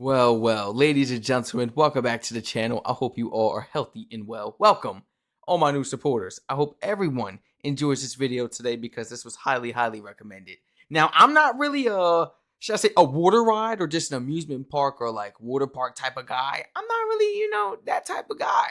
Well, ladies and gentlemen, welcome back to the channel. I hope you all are healthy and well. Welcome, all my new supporters. I hope everyone enjoys this video today because this was highly recommended. Now, I'm not really should I say a water ride or just an amusement park or like water park type of guy. I'm not really, that type of guy.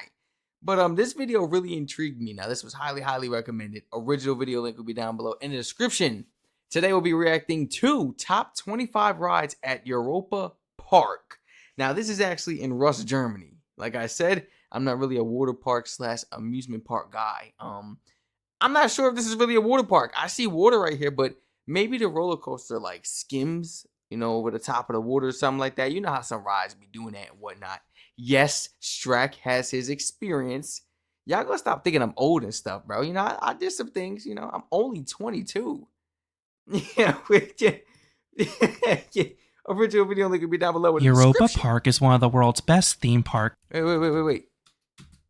But this video really intrigued me. Now, this was highly recommended. Original video link will be down below in the description. Today we'll be reacting to top 25 rides at Europa Park. Now, this is actually in Rust, Germany. Like I said, I'm not really a water park slash amusement park guy. I'm not sure if this is really a water park. I see water right here, but maybe the roller coaster like skims, over the top of the water or something like that. You know how some rides be doing that and whatnot. Yes, Strac has his experience. Y'all gonna stop thinking I'm old and stuff, bro. I did some things. I'm only 22. Yeah, yeah. Original video link will be down below in the Europa description. Park is one of the world's best theme parks. Wait.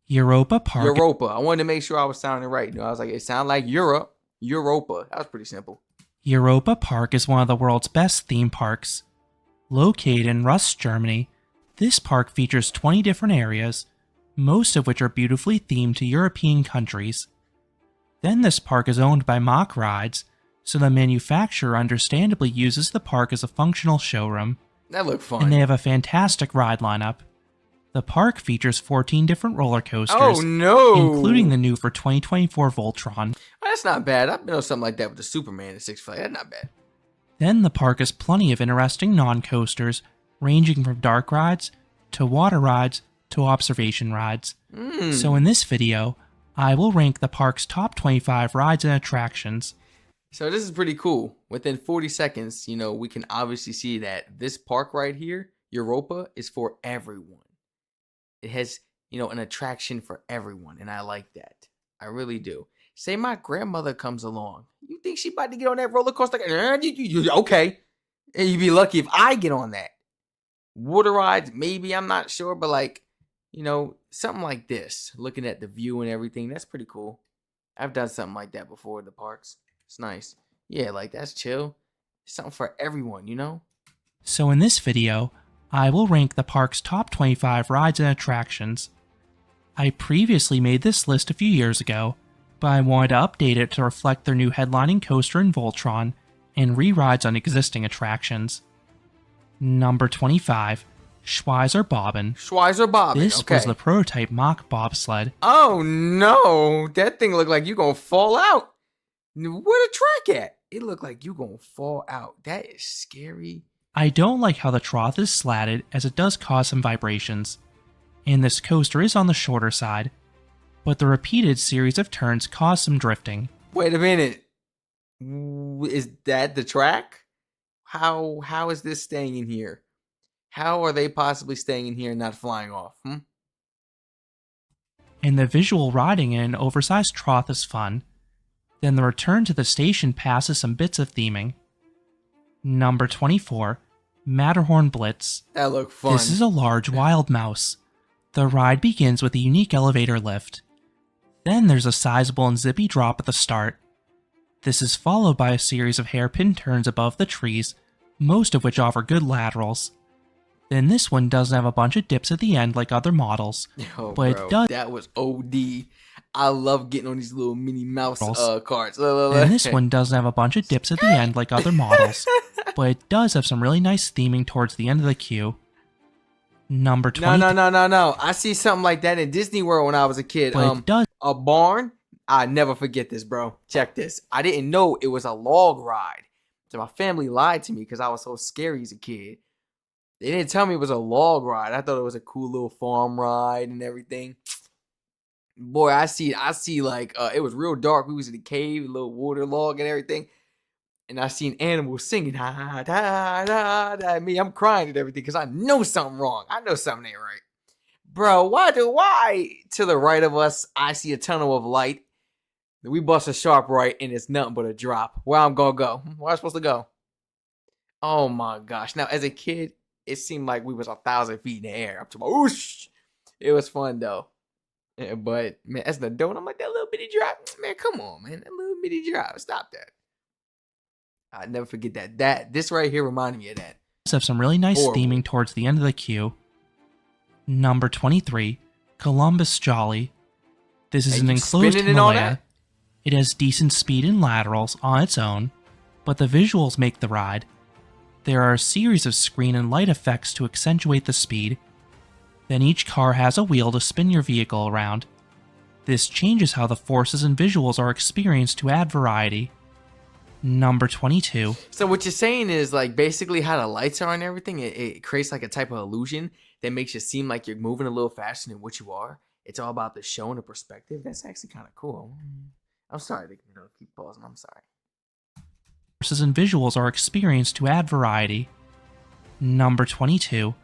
Europa Park. Europa. I wanted to make sure I was sounding right. I was like, it sounded like Europe. Europa. That was pretty simple. Europa Park is one of the world's best theme parks. Located in Rust, Germany, this park features 20 different areas, most of which are beautifully themed to European countries. Then this park is owned by Mach Rides, so the manufacturer understandably uses the park as a functional showroom. That looked fun. And they have a fantastic ride lineup. The park features 14 different roller coasters. Oh no! Including the new for 2024 Voltron. That's not bad. I've been on something like that with the Superman at Six Flags. That's not bad. Then the park has plenty of interesting non-coasters, ranging from dark rides, to water rides, to observation rides. So in this video, I will rank the park's top 25 rides and attractions. So this is pretty cool. Within 40 seconds, we can obviously see that this park right here, Europa, is for everyone. It has, an attraction for everyone, and I like that. I really do. Say my grandmother comes along. You think she about to get on that roller coaster? Okay. And you'd be lucky if I get on that. Water rides, maybe, I'm not sure, but something like this. Looking at the view and everything, that's pretty cool. I've done something like that before in the parks. It's nice. Yeah, that's chill. Something for everyone. So in this video, I will rank the park's top 25 rides and attractions. I previously made this list a few years ago, but I wanted to update it to reflect their new headlining coaster in Voltron and re-rides on existing attractions. Number 25, Schweizer Bobbin. Schweizer Bobbin, This was the prototype Mach bobsled. Oh no, that thing looked like you gonna fall out. Where the track at? It looked like you gonna fall out. That is scary. I don't like how the trough is slatted, as it does cause some vibrations. And this coaster is on the shorter side, but the repeated series of turns cause some drifting. Wait a minute. Is that the track? How is this staying in here? How are they possibly staying in here and not flying off? And the visual riding in an oversized trough is fun. Then the return to the station passes some bits of theming. Number 24, Matterhorn Blitz. That looked fun. This is a large wild mouse. The ride begins with a unique elevator lift. Then there's a sizable and zippy drop at the start. This is followed by a series of hairpin turns above the trees, most of which offer good laterals. Then this one doesn't have a bunch of dips at the end like other models, but bro, it does. That was OD. I love getting on these little Minnie Mouse carts. And this one doesn't have a bunch of dips at the end like other models, but it does have some really nice theming towards the end of the queue. Number 20. No. I see something like that in Disney World when I was a kid. But it does. A barn. I never forget this, bro. Check this. I didn't know it was a log ride. So my family lied to me because I was so scary as a kid. They didn't tell me it was a log ride. I thought it was a cool little farm ride and everything. Boy, I see like it was real dark. We was in a cave, a little water log and everything. And I seen animals singing, da, da, da, da. Me, I'm crying and everything because I know something wrong. I know something ain't right. Bro, why to the right of us, I see a tunnel of light. We bust a sharp right and it's nothing but a drop. Where I'm gonna go? Where am I supposed to go? Oh my gosh. Now, as a kid, it seemed like we was 1,000 feet in the air. I'm talking about, whoosh. It was fun though. Yeah, but man, as an adult, I'm like, that little bitty drop. Man, come on, man. That little bitty drop. Stop that. I'll never forget that. This right here reminded me of that. have some really nice Horrible. theming towards the end of the queue. Number 23, Columbus Jolly. This is Hey, an you enclosed spinning and all Himalaya. that? It has decent speed and laterals on its own, but the visuals make the ride. There are a series of screen and light effects to accentuate the speed. Then each car has a wheel to spin your vehicle around. This changes how the forces and visuals are experienced to add variety. Number 22. So what you're saying is like basically how the lights are and everything, it creates like a type of illusion that makes you seem like you're moving a little faster than what you are. It's all about the show and the perspective. That's actually kind of cool. I'm sorry to keep pausing. I'm sorry. Forces and visuals are experienced to add variety. Number 22.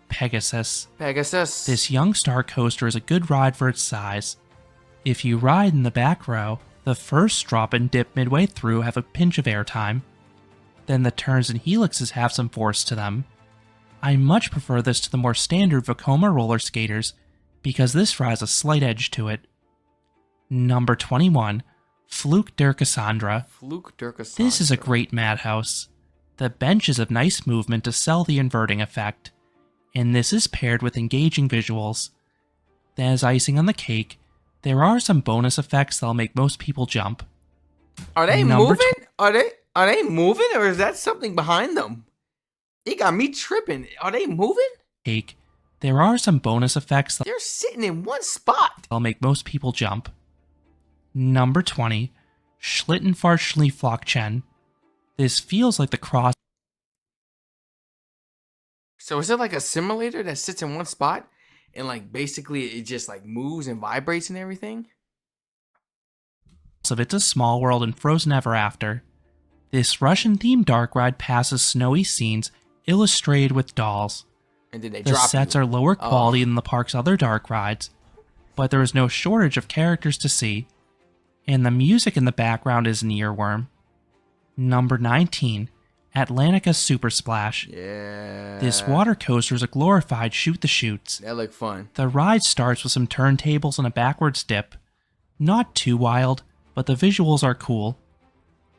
Pegasus. Pegasus. This young star coaster is a good ride for its size. If you ride in the back row, the first drop and dip midway through have a pinch of airtime. Then the turns and helixes have some force to them. I much prefer this to the more standard Vekoma roller skaters because this has a slight edge to it. Number 21. Fluke der Cassandra. Fluke der Cassandra. This is a great madhouse. The benches have nice movement to sell the inverting effect, and this is paired with engaging visuals. Then as icing on the cake, there are some bonus effects that'll make most people jump. Are they Number moving? Are they moving, or is that something behind them? It got me tripping. Are they moving? Cake. There are some bonus effects They're sitting in one spot. that'll make most people jump. Number 20. Schlittenfahrtschlieflockchen. This feels like the cross So is it like a simulator that sits in one spot and like basically it just like moves and vibrates and everything? of It's a Small World and Frozen Ever After. This Russian-themed dark ride passes snowy scenes illustrated with dolls. And then they The drop sets you. are lower Oh. quality than the park's other dark rides, but there is no shortage of characters to see, and the music in the background is an earworm. Number 19. Atlantica Super Splash. Yeah. This water coaster is a glorified shoot the chutes. That look fun. The ride starts with some turntables and a backwards dip. Not too wild, but the visuals are cool.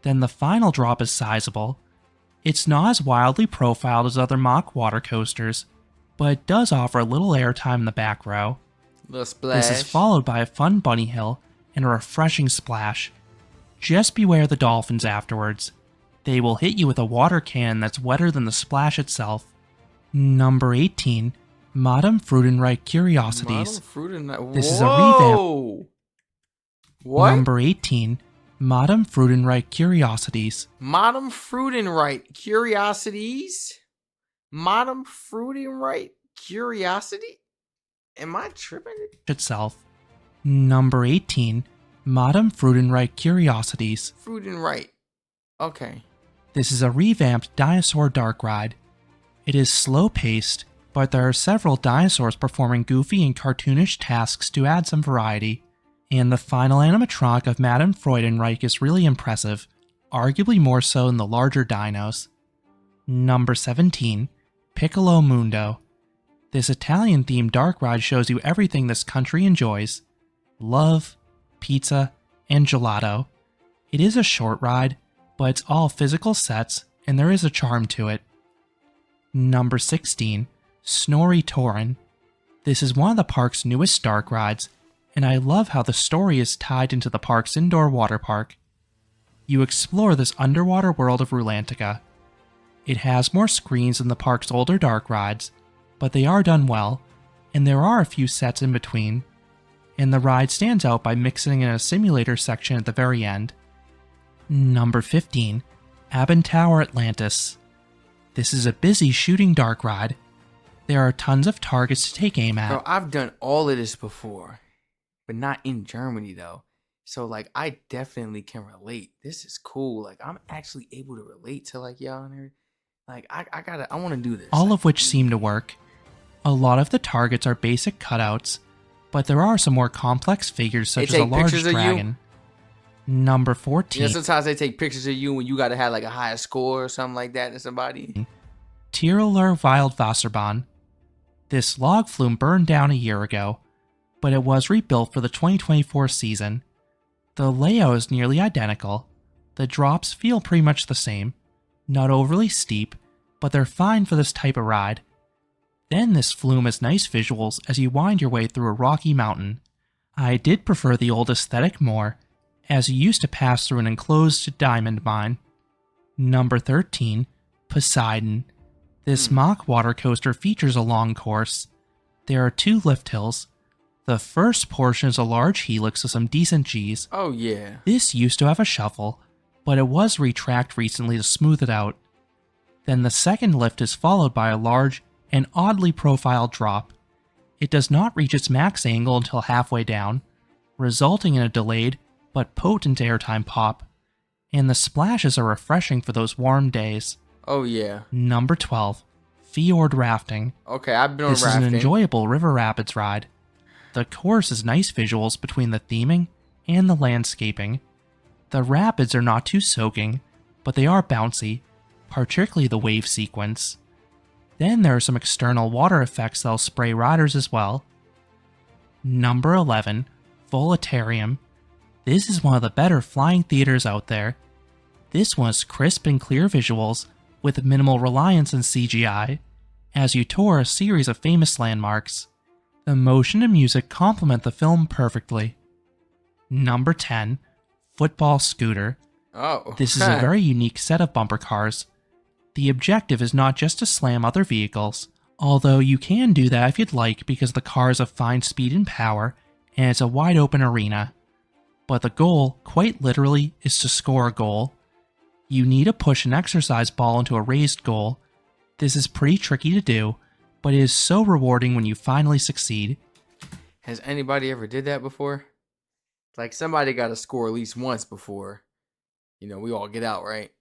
Then the final drop is sizable. It's not as wildly profiled as other mock water coasters, but it does offer a little airtime in the back row. Little splash. This is followed by a fun bunny hill and a refreshing splash. Just beware the dolphins afterwards. They will hit you with a water cannon that's wetter than the splash itself. Number 18. Madame Freudenreich Curiosities. This is a revamp. What? Number 18. Madame Freudenreich Curiosities. Madame Freudenreich Curiosities? Madame Freudenreich Curiosity? Am I tripping? Itself. Number 18. Madame Freudenreich Curiosities. Freudenreich. Okay. This is a revamped dinosaur dark ride. It is slow-paced, but there are several dinosaurs performing goofy and cartoonish tasks to add some variety. And the final animatronic of Madame Freudenreich is really impressive, arguably more so than the larger dinos. Number 17. Piccolo Mundo. This Italian-themed dark ride shows you everything this country enjoys. Love, pizza, and gelato. It is a short ride, but it's all physical sets, and there is a charm to it. Number 16. Snorri Torin. This is one of the park's newest dark rides, and I love how the story is tied into the park's indoor water park. You explore this underwater world of Rulantica. It has more screens than the park's older dark rides, but they are done well, and there are a few sets in between. And the ride stands out by mixing in a simulator section at the very end. Number 15. Abenteuer Atlantis. This is a busy shooting dark ride. There are tons of targets to take aim at. Bro, I've done all of this before, but not in Germany though. So like, I definitely can relate. This is cool. Like, I'm actually able to relate to like y'all and everything. Like, I want to do this. All like, of which seem to work. A lot of the targets are basic cutouts, but there are some more complex figures such as a take large pictures of you? dragon. Number You 14. know, sometimes they take pictures of you when you gotta have like a higher score or something like that to somebody. Tiereler Wildwasserbahn. This log flume burned down a year ago, but it was rebuilt for the 2024 season. The layout is nearly identical. The drops feel pretty much the same, not overly steep, but they're fine for this type of ride. Then this flume has nice visuals as you wind your way through a rocky mountain. I did prefer the old aesthetic more, as you used to pass through an enclosed diamond mine. Number 13, Poseidon. This mock water coaster features a long course. There are 2 lift hills. The first portion is a large helix with some decent Gs. Oh yeah. This used to have a shuffle, but it was retracked recently to smooth it out. Then the second lift is followed by a large and oddly profiled drop. It does not reach its max angle until halfway down, resulting in a delayed but potent airtime pop, and the splashes are refreshing for those warm days. Oh yeah. Number 12, Fjord Rafting. Okay, I've been on This rafting. is an enjoyable river rapids ride. The course has nice visuals between the theming and the landscaping. The rapids are not too soaking, but they are bouncy, particularly the wave sequence. Then there are some external water effects that'll spray riders as well. Number 11, Voltron. This is one of the better flying theaters out there. This one has crisp and clear visuals with minimal reliance on CGI, as you tour a series of famous landmarks. The motion and music complement the film perfectly. Number 10, Football Scooter. Oh. This is a very unique set of bumper cars. The objective is not just to slam other vehicles, although you can do that if you'd like because the cars have fine speed and power, and it's a wide open arena. But the goal, quite literally, is to score a goal. You need to push an exercise ball into a raised goal. This is pretty tricky to do, but it is so rewarding when you finally succeed. Has anybody ever did that before? Like somebody got to score at least once before, we all get out, right?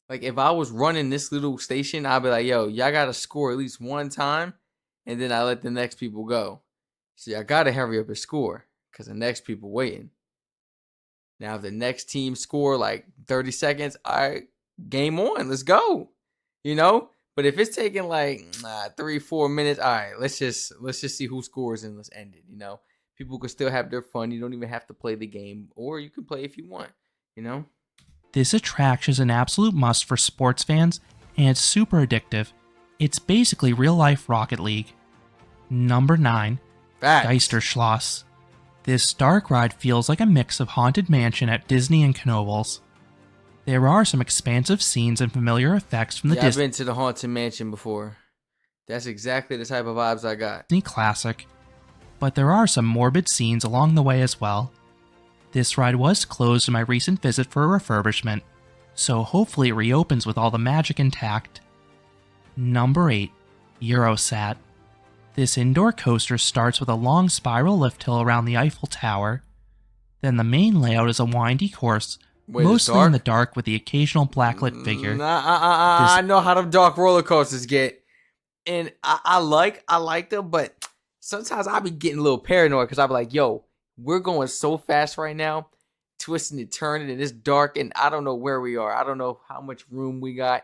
Like if I was running this little station, I'd be like, yo, y'all got to score at least one time, and then I let the next people go. So I got to hurry up and score because the next people waiting. Now, if the next team score like 30 seconds, all right, game on, let's go. But if it's taking like 3-4 minutes, all right, let's just see who scores and let's end it. People can still have their fun. You don't even have to play the game, or you can play if you want. This attraction is an absolute must for sports fans, and it's super addictive. It's basically real-life Rocket League. Number 9, Geisterschloss. This dark ride feels like a mix of Haunted Mansion at Disney and Knoebels. There are some expansive scenes and familiar effects from the I've been to the Haunted Mansion before. That's exactly the type of vibes I got. Disney classic, but there are some morbid scenes along the way as well. This ride was closed in my recent visit for a refurbishment, so hopefully it reopens with all the magic intact. Number 8, Eurosat. This indoor coaster starts with a long spiral lift hill around the Eiffel Tower. Then the main layout is a windy course, mostly in the dark with the occasional blacklit figure. I know how them dark roller coasters get, and I like them, but sometimes I be getting a little paranoid because I be like, yo, we're going so fast right now, twisting and turning, and it's dark, and I don't know where we are. I don't know how much room we got.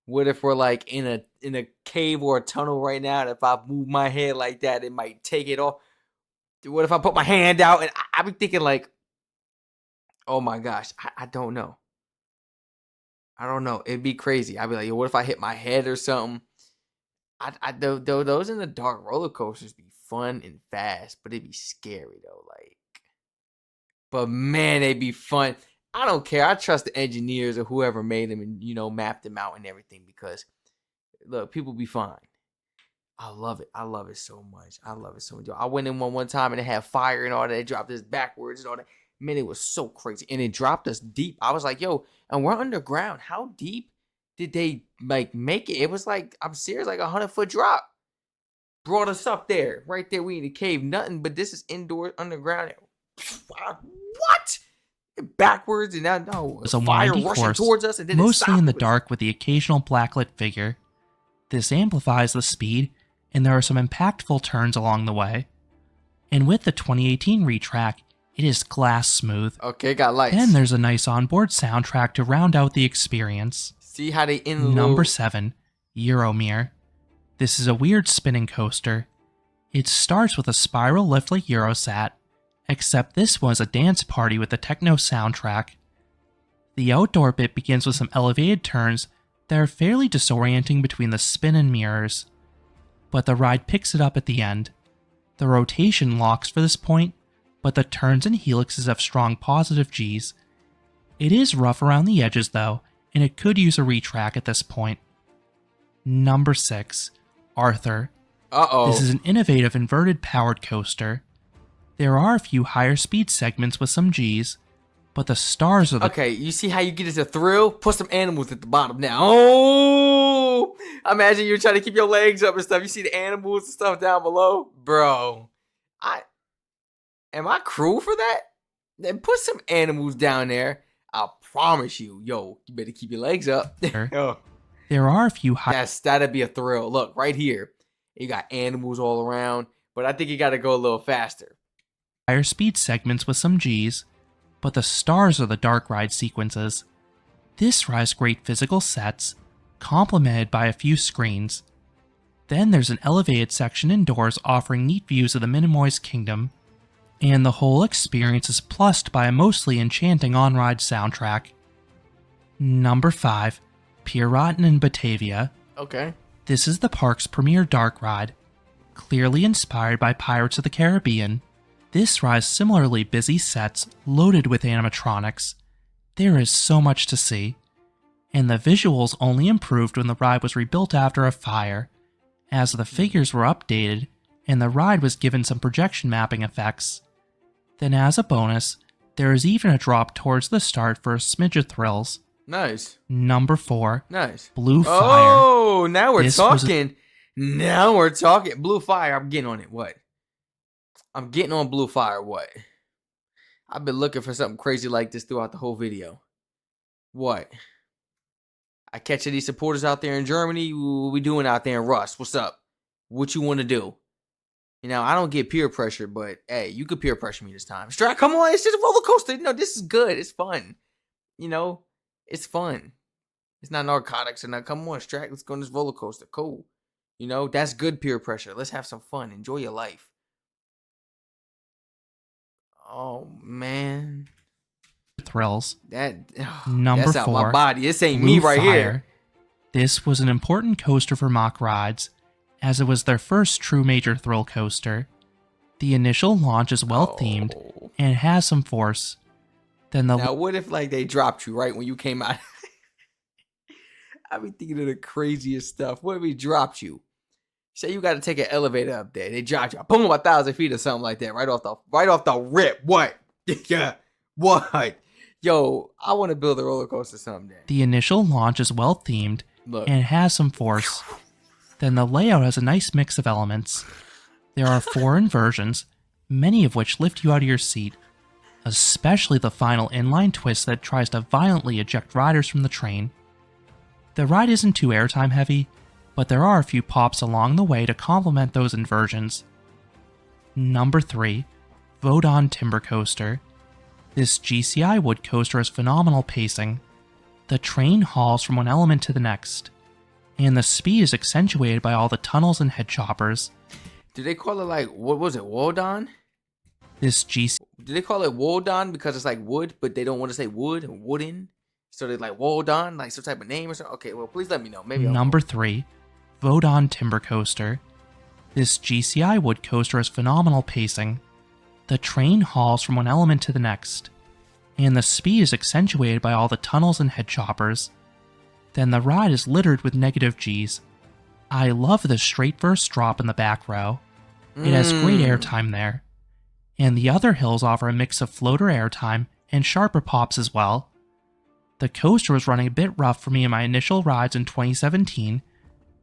What if we're like in a cave or a tunnel right now, and if I move my head like that, it might take it off? What if I put my hand out? And I be thinking like, oh my gosh, I don't know. I don't know. It'd be crazy. I'd be like, yo, what if I hit my head or something? Those in the dark roller coasters be fun and fast, but it'd be scary though. But man, they'd be fun. I don't care. I trust the engineers or whoever made them and mapped them out and everything because look, people be fine. I love it. I love it so much. I went in one time and it had fire and all that. It dropped us backwards and all that. Man, it was so crazy. And it dropped us deep. I was like, yo, and we're underground. How deep did they make it? It was like, I'm serious, like 100-foot drop. Brought us up there. Right there, we in the cave. Nothing, but this is indoors, underground. What? Backwards and now it's a fire windy rushing course, towards us and then mostly in the dark with the occasional blacklit figure. This amplifies the speed, and there are some impactful turns along the way. And with the 2018 retrack, it is glass smooth. Okay, got lights. And there's a nice onboard soundtrack to round out the experience. See how they Number 7, Euromir. This is a weird spinning coaster. It starts with a spiral lift like Eurosat, except this one is a dance party with a techno soundtrack. The outdoor bit begins with some elevated turns They're fairly disorienting between the spin and mirrors, but the ride picks it up at the end. The rotation locks for this point, but the turns and helixes have strong positive Gs. It is rough around the edges though, and it could use a retrack at this point. Number 6. Arthur. This is an innovative inverted powered coaster. There are a few higher speed segments with some Gs, but the stars are the... Okay, you see how you get into thrill? Put some animals at the bottom now. Oh! Imagine you're trying to keep your legs up and stuff. You see the animals and stuff down below? Bro, am I cruel for that? Then put some animals down there. I promise you. Yo, you better keep your legs up. Oh. There are a few high... That'd be a thrill. Look, right here. You got animals all around, but I think you gotta go a little faster. Higher speed segments with some Gs, but the stars are the dark ride sequences. This ride has great physical sets, complemented by a few screens. Then there's an elevated section indoors offering neat views of the Minimoys Kingdom, and the whole experience is plussed by a mostly enchanting on-ride soundtrack. Number 5. Piraten in Batavia. Okay. This is the park's premier dark ride. Clearly inspired by Pirates of the Caribbean, this ride has similarly busy sets loaded with animatronics. There is so much to see, and the visuals only improved when the ride was rebuilt after a fire, as the figures were updated and the ride was given some projection mapping effects. Then as a bonus, there is even a drop towards the start for a smidge of thrills. Nice. Number 4. Nice. Blue Fire. Oh, now we're talking. Now we're talking. Blue Fire, I'm getting on it. What? I'm getting on Blue Fire. What? I've been looking for something crazy like this throughout the whole video. What? I catch these supporters out there in Germany. What we doing out there in Rust? What's up? What you want to do? You know, I don't get peer pressure, but hey, you could peer pressure me this time. Strac, come on, it's just a roller coaster. No, this is good. It's fun. You know, it's fun. It's not narcotics. And now, come on, Strac, let's go on this roller coaster. Cool. You know, that's good peer pressure. Let's have some fun. Enjoy your life. Oh man. Thrills. Number that's 4. Out my body. This ain't Blue me right Fire. here. This was an important coaster for Mach Rides, as it was their first true major thrill coaster. The initial launch is well themed and has some force. Then now what if like they dropped you right when you came out? I be thinking of the craziest stuff. What if we dropped you? Say you got to take an elevator up there. They dropped you, boom, 1,000 feet or something like that, right off the rip. What? Yeah. What? Yo, I want to build a roller coaster someday. The initial launch is well themed and has some force. Then the layout has a nice mix of elements. There are 4 inversions, many of which lift you out of your seat, especially the final inline twist that tries to violently eject riders from the train. The ride isn't too airtime heavy, but there are a few pops along the way to complement those inversions. Number 3. Voltron Timber Coaster. This GCI wood coaster has phenomenal pacing. The train hauls from one element to the next, and the speed is accentuated by all the tunnels and head choppers. Do they call it like, what was it, Woldon? Do they call it Woldon because it's like wood, but they don't want to say wood and wooden? So they're like Woldon, like some type of name or something? Okay, well, please let me know. Maybe Number 3. Voltron Timber Coaster. This GCI wood coaster has phenomenal pacing. The train hauls from one element to the next, and the speed is accentuated by all the tunnels and head choppers. Then the ride is littered with negative Gs. I love the straight verse drop in the back row. It has great airtime there. And the other hills offer a mix of floater airtime and sharper pops as well. The coaster was running a bit rough for me in my initial rides in 2017,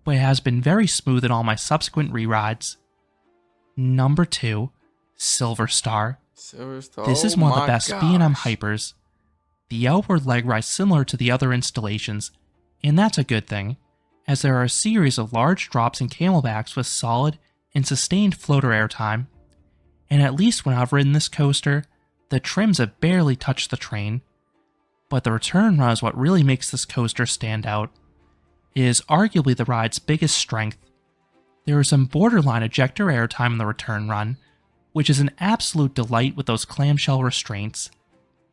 but it has been very smooth in all my subsequent re-rides. Number 2. Silver Star. This is one of the best B&M hypers. The outward leg rides similar to the other installations, and that's a good thing, as there are a series of large drops and camelbacks with solid and sustained floater airtime. And at least when I've ridden this coaster, the trims have barely touched the train. But the return run is what really makes this coaster stand out. It is arguably the ride's biggest strength. There is some borderline ejector airtime in the return run, which is an absolute delight with those clamshell restraints.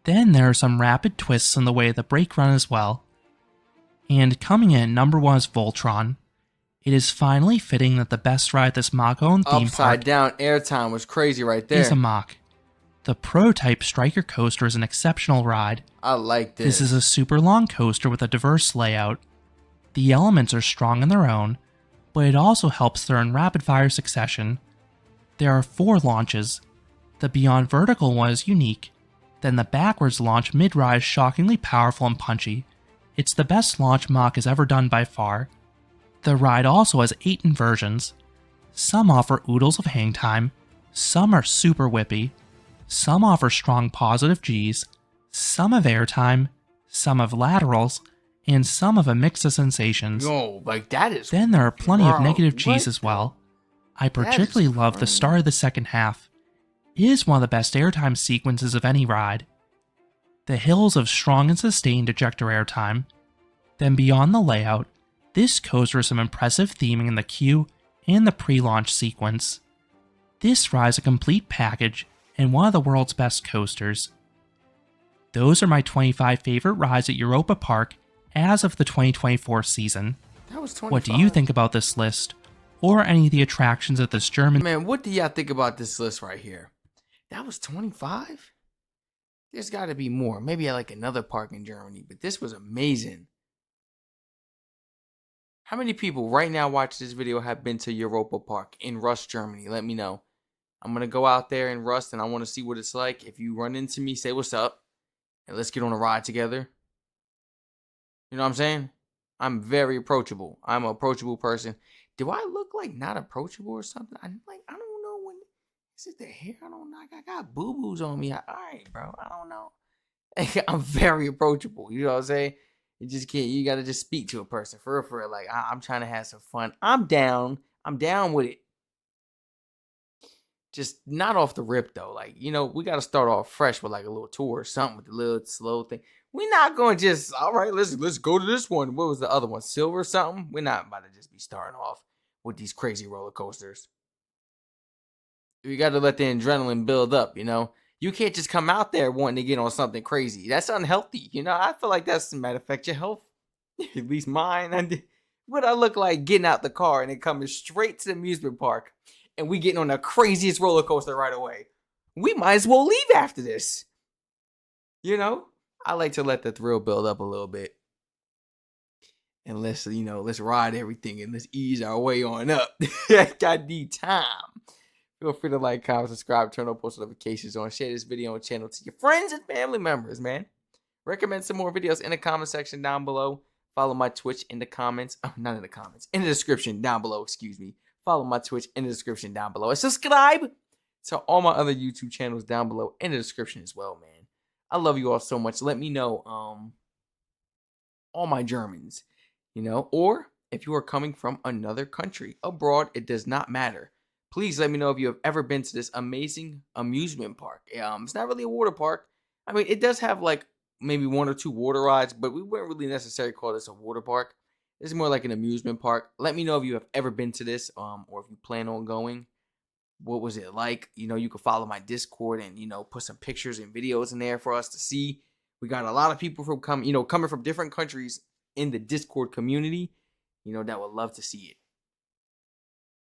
Then there are some rapid twists in the way of the brake run as well. And coming in number 1 is Voltron. It is finally fitting that the best ride at this Mach-owned theme Upside park down airtime was crazy right is a there. Mach. The prototype Striker coaster is an exceptional ride. I like this. This is a super long coaster with a diverse layout. The elements are strong in their own, but it also helps they're in rapid-fire succession. There are 4 launches. The Beyond Vertical one is unique. Then the backwards launch mid-rise is shockingly powerful and punchy. It's the best launch Mach has ever done by far. The ride also has 8 inversions. Some offer oodles of hang time, some are super whippy, some offer strong positive Gs, some have airtime, some have laterals, and some have a mix of sensations. Yo, like that is. Then there are plenty of Bro, negative Gs what as the- well. I is particularly love the crazy. start of the second half. It is one of the best airtime sequences of any ride. The hills have strong and sustained ejector airtime. Then beyond the layout, this coaster has some impressive theming in the queue and the pre-launch sequence. This ride is a complete package and one of the world's best coasters. Those are my 25 favorite rides at Europa Park as of the 2024 season. That was 25. What do you think about this list? Or any of the attractions at this German... Man, what do y'all think about this list right here? That was 25? There's got to be more. Maybe at like another park in Germany, but this was amazing. How many people right now watching this video have been to Europa Park in Rust, Germany? Let me know. I'm going to go out there in Rust and I want to see what it's like. If you run into me, say what's up. And let's get on a ride together. You know what I'm saying? I'm very approachable. I'm an approachable person. Do I look like not approachable or something? I don't know when. Is it the hair? I don't know. I got boo-boos on me. All right, bro. I don't know. I'm very approachable. You know what I'm saying? You just can't. You gotta just speak to a person for real. Like I'm trying to have some fun. I'm down. I'm down with it. Just not off the rip though. Like we gotta start off fresh with like a little tour or something with a little slow thing. We're not going to just all right. Let's go to this one. What was the other one? Silver something. We're not about to just be starting off with these crazy roller coasters. We got to let the adrenaline build up. You can't just come out there wanting to get on something crazy. That's unhealthy. I feel like that's a matter of fact your health, at least mine. And what I look like getting out the car and then coming straight to the amusement park, and we getting on the craziest roller coaster right away. We might as well leave after this. I like to let the thrill build up a little bit. And let's ride everything and let's ease our way on up. Got the time. Feel free to like, comment, subscribe, turn on post notifications on, share this video and channel to your friends and family members, man. Recommend some more videos in the comment section down below. Follow my Twitch in the comments. Oh, not in the comments. In the description down below, excuse me. Follow my Twitch in the description down below. And subscribe to all my other YouTube channels down below in the description as well, man. I love you all so much. Let me know, all my Germans, or if you are coming from another country, abroad, it does not matter. Please let me know if you have ever been to this amazing amusement park. It's not really a water park. I mean, it does have like maybe 1 or 2 water rides, but we wouldn't really necessarily call this a water park. This is more like an amusement park. Let me know if you have ever been to this, or if you plan on going. What was it like? You can follow my Discord and, put some pictures and videos in there for us to see. We got a lot of people from coming from different countries in the Discord community, that would love to see it.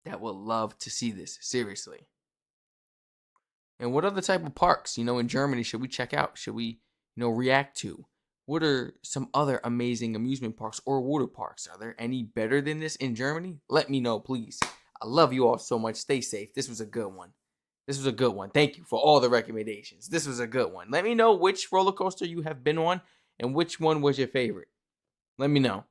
That would love to see this, seriously. And what other type of parks, in Germany should we check out? Should we, react to? What are some other amazing amusement parks or water parks? Are there any better than this in Germany? Let me know, please. I love you all so much. Stay safe. This was a good one. Thank you for all the recommendations. This was a good one. Let me know which roller coaster you have been on and which one was your favorite. Let me know.